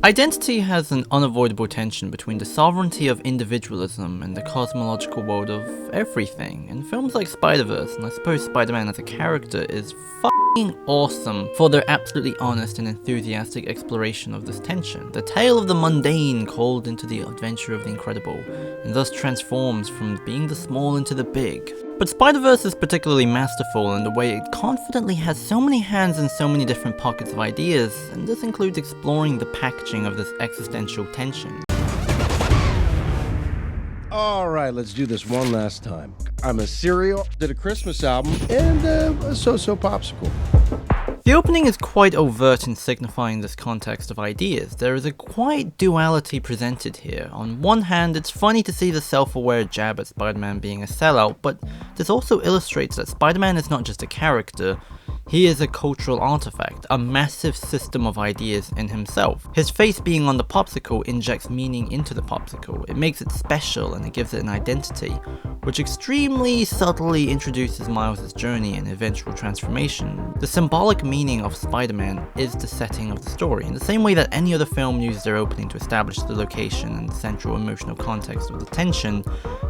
Identity has an unavoidable tension between the sovereignty of individualism and the cosmological world of everything. And films like Spider-Verse, and I suppose Spider-Man as a character, is f***ing awesome for their absolutely honest and enthusiastic exploration of this tension. The tale of the mundane called into the adventure of the incredible, and thus transforms from being the small into the big. But Spider-Verse is particularly masterful in the way it confidently has so many hands in so many different pockets of ideas, and this includes exploring the packaging of this existential tension. Alright, let's do this one last time. I'm a cereal, did a Christmas album, and a so-so popsicle. The opening is quite overt in signifying this context of ideas. There is a quiet duality presented here. On one hand, it's funny to see the self-aware jab at Spider-Man being a sellout, but this also illustrates that Spider-Man is not just a character, he is a cultural artifact, a massive system of ideas in himself. His face being on the popsicle injects meaning into the popsicle. It makes it special and it gives it an identity, which extremely subtly introduces Miles' journey and eventual transformation. The symbolic meaning of Spider-Man is the setting of the story, in the same way that any other film uses their opening to establish the location and the central emotional context of the tension.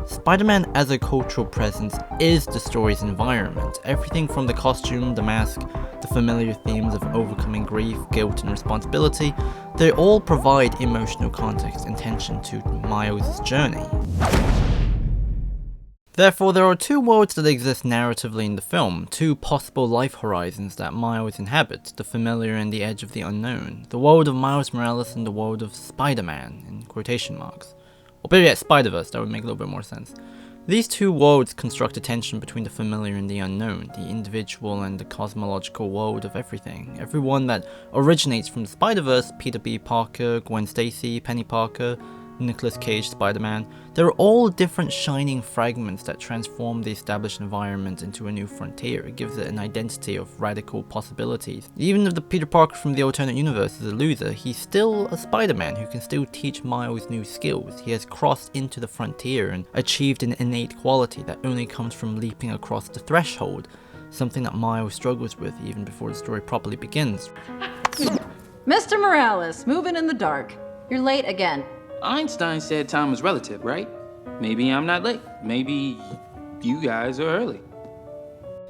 Spider-Man as a cultural presence is the story's environment. Everything from the costume, the mask, the familiar themes of overcoming grief, guilt, and responsibility, they all provide emotional context and tension to Miles' journey. Therefore, there are two worlds that exist narratively in the film, two possible life horizons that Miles inhabits, the familiar and the edge of the unknown, the world of Miles Morales and the world of Spider-Man, in quotation marks. Or better yet, Spider-Verse, that would make a little bit more sense. These two worlds construct a tension between the familiar and the unknown, the individual and the cosmological world of everything. Everyone that originates from the Spider-Verse, Peter B. Parker, Gwen Stacy, Penny Parker, Nicolas Cage, Spider-Man, they're all different shining fragments that transform the established environment into a new frontier. It gives it an identity of radical possibilities. Even if the Peter Parker from the alternate universe is a loser, he's still a Spider-Man who can still teach Miles new skills. He has crossed into the frontier and achieved an innate quality that only comes from leaping across the threshold, something that Miles struggles with even before the story properly begins. Mr. Morales, moving in the dark. You're late again. Einstein said time is relative, right? Maybe I'm not late. Maybe you guys are early.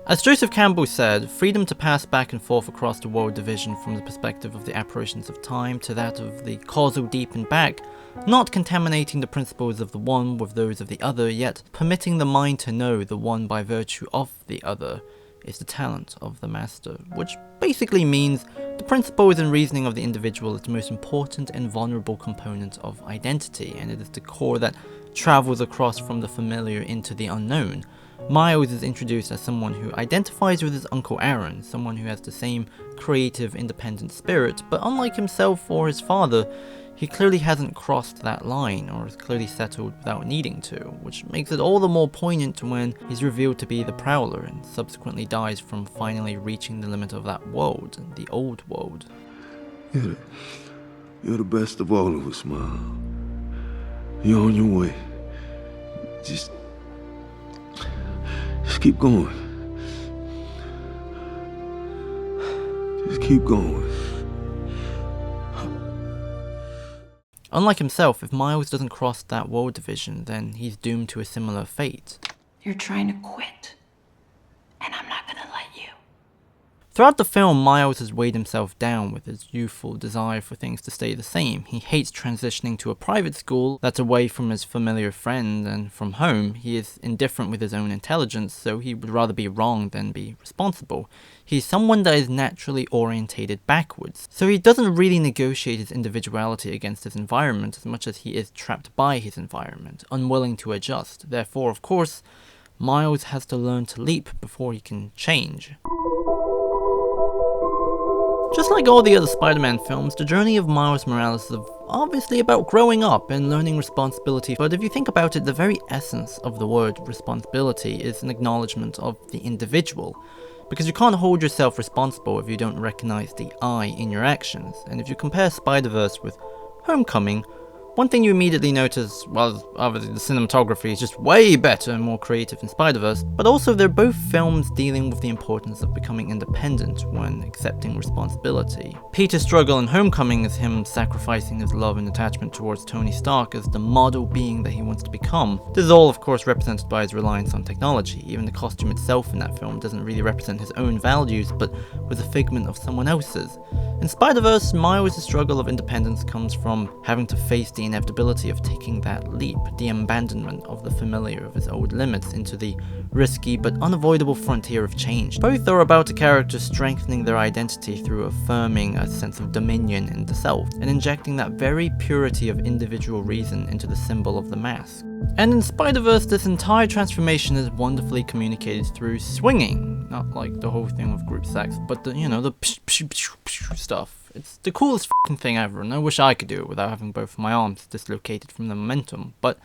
As Joseph Campbell said, freedom to pass back and forth across the world division from the perspective of the apparitions of time to that of the causal deep and back, not contaminating the principles of the one with those of the other, yet permitting the mind to know the one by virtue of the other, is the talent of the master, which basically means the principles and reasoning of the individual is the most important and vulnerable component of identity, and it is the core that travels across from the familiar into the unknown. Miles is introduced as someone who identifies with his Uncle Aaron, someone who has the same creative, independent spirit, but unlike himself or his father, he clearly hasn't crossed that line, or is clearly settled without needing to, which makes it all the more poignant when he's revealed to be the Prowler and subsequently dies from finally reaching the limit of that world, the old world. You're the best of all of us, Miles. You're on your way. Just keep going. Just keep going. Unlike himself, if Miles doesn't cross that world division, then he's doomed to a similar fate. You're trying to quit, and I'm not gonna let you. Throughout the film, Miles has weighed himself down with his youthful desire for things to stay the same. He hates transitioning to a private school that's away from his familiar friend and from home. He is indifferent with his own intelligence, so he would rather be wrong than be responsible. He's someone that is naturally orientated backwards, so he doesn't really negotiate his individuality against his environment as much as he is trapped by his environment, unwilling to adjust. Therefore, of course, Miles has to learn to leap before he can change. Just like all the other Spider-Man films, the journey of Miles Morales is obviously about growing up and learning responsibility, but if you think about it, the very essence of the word responsibility is an acknowledgement of the individual, because you can't hold yourself responsible if you don't recognize the I in your actions. And if you compare Spider-Verse with Homecoming, One thing you immediately notice, well, obviously the cinematography is just way better and more creative in Spider-Verse, but also they're both films dealing with the importance of becoming independent when accepting responsibility. Peter's struggle in Homecoming is him sacrificing his love and attachment towards Tony Stark as the model being that he wants to become. This is all of course represented by his reliance on technology. Even the costume itself in that film doesn't really represent his own values, but was a figment of someone else's. In Spider-Verse, Miles' struggle of independence comes from having to face the inevitability of taking that leap, the abandonment of the familiar of his old limits into the risky but unavoidable frontier of change. Both are about a character strengthening their identity through affirming a sense of dominion in the self, and injecting that very purity of individual reason into the symbol of the mask. And in Spider-Verse, this entire transformation is wonderfully communicated through swinging. Not like the whole thing with group sex, but the, the psh, psh, psh, psh stuff. It's the coolest f***ing thing ever, and I wish I could do it without having both of my arms dislocated from the momentum, but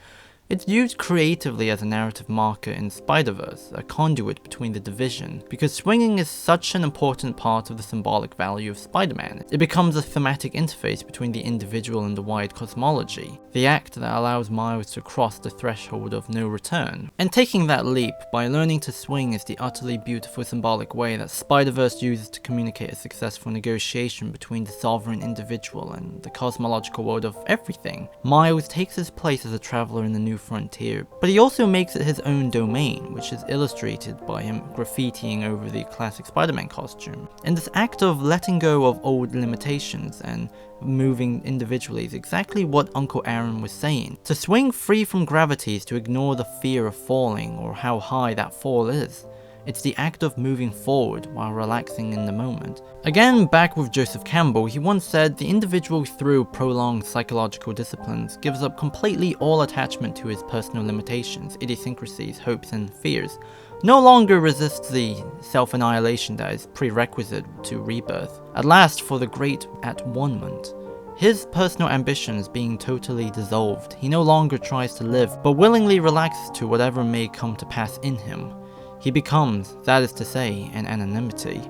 it's used creatively as a narrative marker in Spider-Verse, a conduit between the division, because swinging is such an important part of the symbolic value of Spider-Man. It becomes a thematic interface between the individual and the wide cosmology, the act that allows Miles to cross the threshold of no return. And taking that leap by learning to swing is the utterly beautiful symbolic way that Spider-Verse uses to communicate a successful negotiation between the sovereign individual and the cosmological world of everything. Miles takes his place as a traveler in the new frontier, but he also makes it his own domain, which is illustrated by him graffitiing over the classic Spider-Man costume. And this act of letting go of old limitations and moving individually is exactly what Uncle Aaron was saying. To swing free from gravity is to ignore the fear of falling or how high that fall is. It's the act of moving forward while relaxing in the moment. Again, back with Joseph Campbell, he once said, the individual through prolonged psychological disciplines gives up completely all attachment to his personal limitations, idiosyncrasies, hopes and fears. No longer resists the self-annihilation that is prerequisite to rebirth. At last, for the great at-one-ment. His personal ambitions being totally dissolved, he no longer tries to live, but willingly relaxes to whatever may come to pass in him. He becomes, that is to say, an anonymity.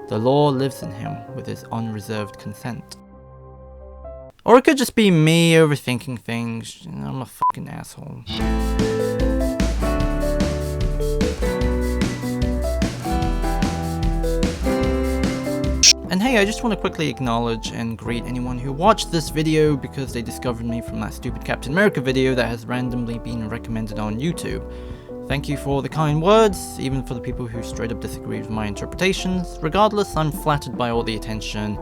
The law lives in him with his unreserved consent. Or it could just be me overthinking things. I'm a fucking asshole. And hey, I just want to quickly acknowledge and greet anyone who watched this video because they discovered me from that stupid Captain America video that has randomly been recommended on YouTube. Thank you for all the kind words, even for the people who straight up disagreed with my interpretations. Regardless, I'm flattered by all the attention,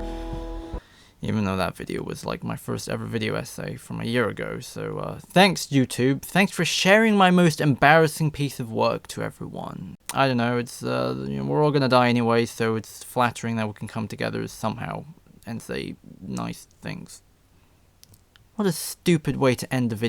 even though that video was like my first ever video essay from a year ago. So thanks YouTube, thanks for sharing my most embarrassing piece of work to everyone. I don't know, it's we're all gonna die anyway, so it's flattering that we can come together somehow and say nice things. What a stupid way to end the video.